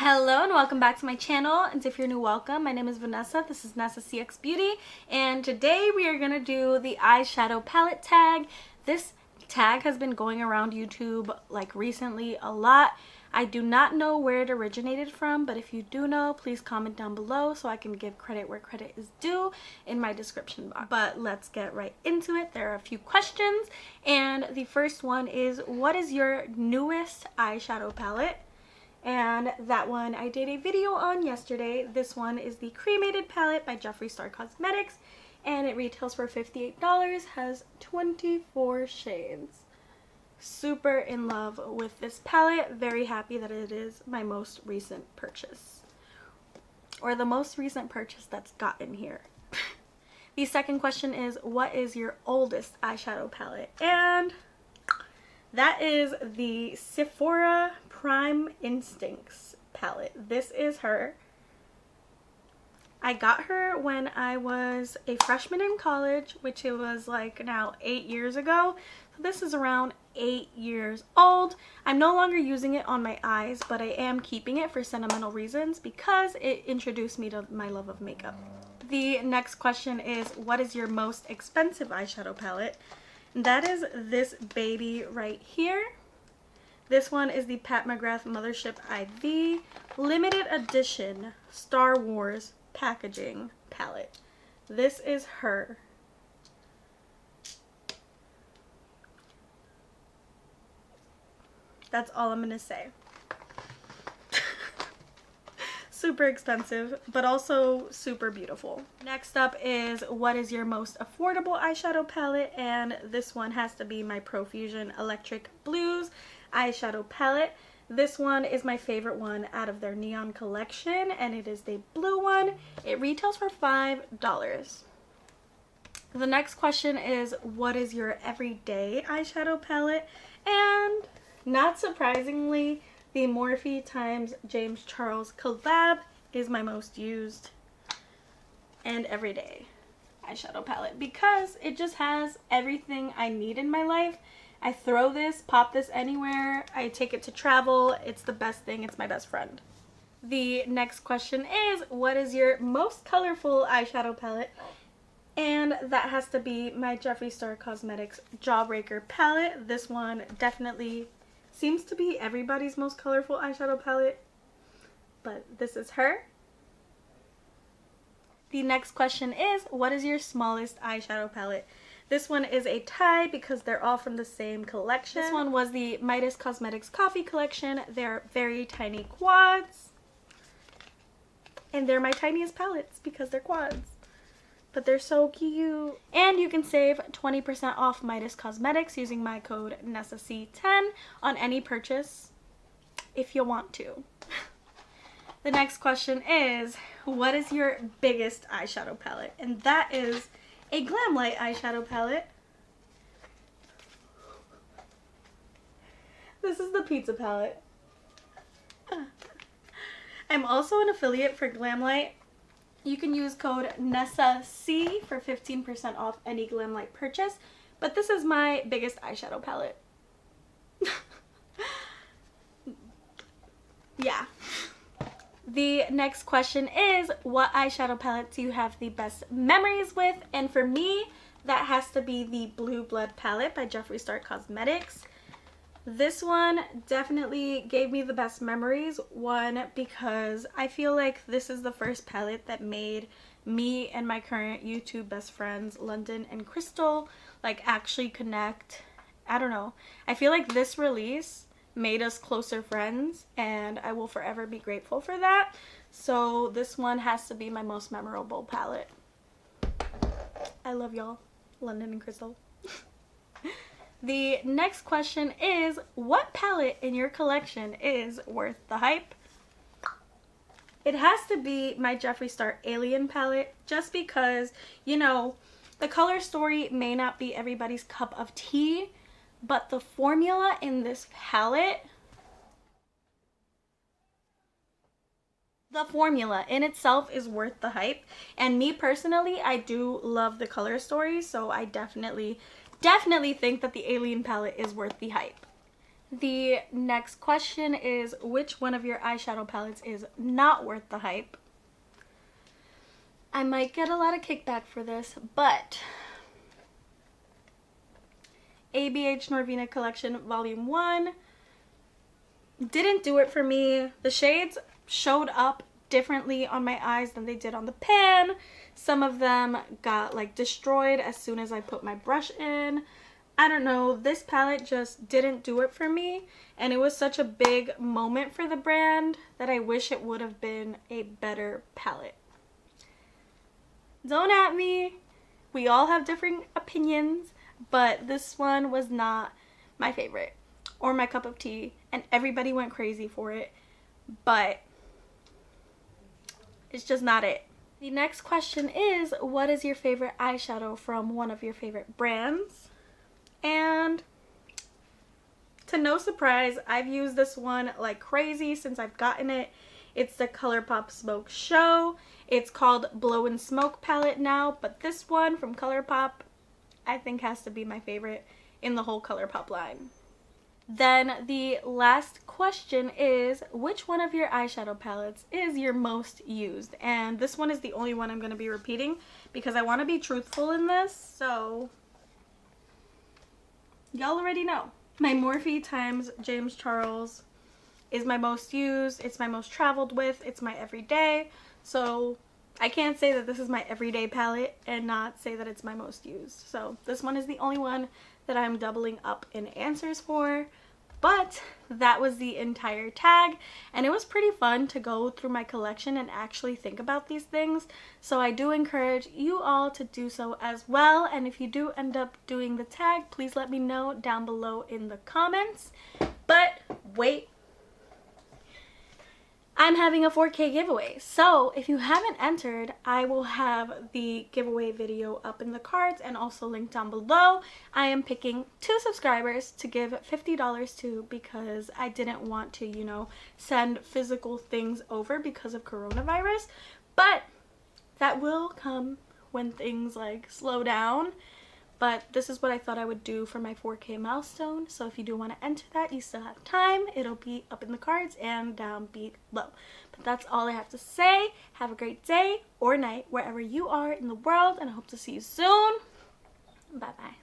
Hello and welcome back to my channel, and if you're new, welcome. My name is Vanessa. This is Nessa CX Beauty, and today we are going to do the eyeshadow palette tag. This tag has been going around YouTube like recently a lot. I do not know where it originated from, but if you do know, please comment down below so I can give credit where credit is due in my description box. But let's get right into it. There are a few questions, and the first one is, what is your newest eyeshadow palette? And that one I did a video on yesterday. This one is the Cremated palette by Jeffree Star Cosmetics, and it retails for $58, has 24 shades. Super in love with this palette. Very happy that it is my most recent purchase, or the most recent purchase that's gotten here. The second question is, what is your oldest eyeshadow palette? And that is the Sephora Prime Instincts palette. This is her. I got her when I was a freshman in college, which it was like now 8 years ago. So this is around 8 years old. I'm no longer using it on my eyes, but I am keeping it for sentimental reasons because it introduced me to my love of makeup. The next question is, what is your most expensive eyeshadow palette? And that is this baby right here. This one is the Pat McGrath Mothership IV limited edition Star Wars packaging palette. This is her. That's all I'm gonna say. Super expensive, but also super beautiful. Next up is, what is your most affordable eyeshadow palette? And this one has to be my Profusion Electric Blues eyeshadow palette. This one is my favorite one out of their neon collection, and it is the blue one. It retails for $5. The next question is, what is your everyday eyeshadow palette? And not surprisingly, the Morphe x James Charles collab is my most used and everyday eyeshadow palette because it just has everything I need in my life. I throw this, pop this anywhere. I take it to travel. It's the best thing. It's my best friend. The next question is, what is your most colorful eyeshadow palette? And that has to be my Jeffree Star Cosmetics Jawbreaker palette. This one definitely seems to be everybody's most colorful eyeshadow palette, but this is her. The next question is, what is your smallest eyeshadow palette? This one is a tie because they're all from the same collection. This one was the Midas Cosmetics Coffee collection. They're very tiny quads, and they're my tiniest palettes because they're quads. But they're so cute. And you can save 20% off Midas Cosmetics using my code NESSAC10 on any purchase if you want to. The next question is, what is your biggest eyeshadow palette? And that is a Glamlight eyeshadow palette. This is the pizza palette. I'm also an affiliate for Glamlight. You can use code NESSAC for 15% off any Glamlight purchase, but this is my biggest eyeshadow palette. Yeah. The next question is, what eyeshadow palette do you have the best memories with? And for me, that has to be the Blue Blood palette by Jeffree Star Cosmetics. This one definitely gave me the best memories. One, because I feel like this is the first palette that made me and my current YouTube best friends, London and Crystal, like actually connect. I don't know. I feel like this release made us closer friends, and I will forever be grateful for that. So this one has to be my most memorable palette. I love y'all, London and Crystal. The next question is, what palette in your collection is worth the hype? It has to be my Jeffree Star Alien palette, just because, you know, the color story may not be everybody's cup of tea, but the formula in this palette, the formula in itself is worth the hype. And me personally, I do love the color story, so I definitely think that the Alien palette is worth the hype. The next question is, which one of your eyeshadow palettes is not worth the hype? I might get a lot of kickback for this, but ABH Norvina Collection Volume 1 didn't do it for me. The shades showed up differently on my eyes than they did on the pan. Some of them got like destroyed as soon as I put my brush in. I don't know, this palette just didn't do it for me, and it was such a big moment for the brand that I wish it would have been a better palette. Don't at me, we all have different opinions, but this one was not my favorite or my cup of tea, and everybody went crazy for it, but it's just not it. The next question is, what is your favorite eyeshadow from one of your favorite brands? And to no surprise, I've used this one like crazy since I've gotten it. It's the ColourPop Smoke Show. It's called Blow and Smoke palette now, but this one from ColourPop I think has to be my favorite in the whole ColourPop line. Then the last question is, which one of your eyeshadow palettes is your most used? And this one is the only one I'm going to be repeating because I want to be truthful in this, so y'all already know. My Morphe times James Charles is my most used, it's my most traveled with, it's my everyday, so I can't say that this is my everyday palette and not say that it's my most used. So this one is the only one that I'm doubling up in answers for. But that was the entire tag, and it was pretty fun to go through my collection and actually think about these things. So I do encourage you all to do so as well, and if you do end up doing the tag, please let me know down below in the comments. But wait, I'm having a 4K giveaway, so if you haven't entered, I will have the giveaway video up in the cards and also linked down below. I am picking 2 subscribers to give $50 to because I didn't want to, you know, send physical things over because of coronavirus, but that will come when things like slow down. But this is what I thought I would do for my 4K milestone. So if you do want to enter that, you still have time. It'll be up in the cards and down below. But that's all I have to say. Have a great day or night wherever you are in the world, and I hope to see you soon. Bye-bye.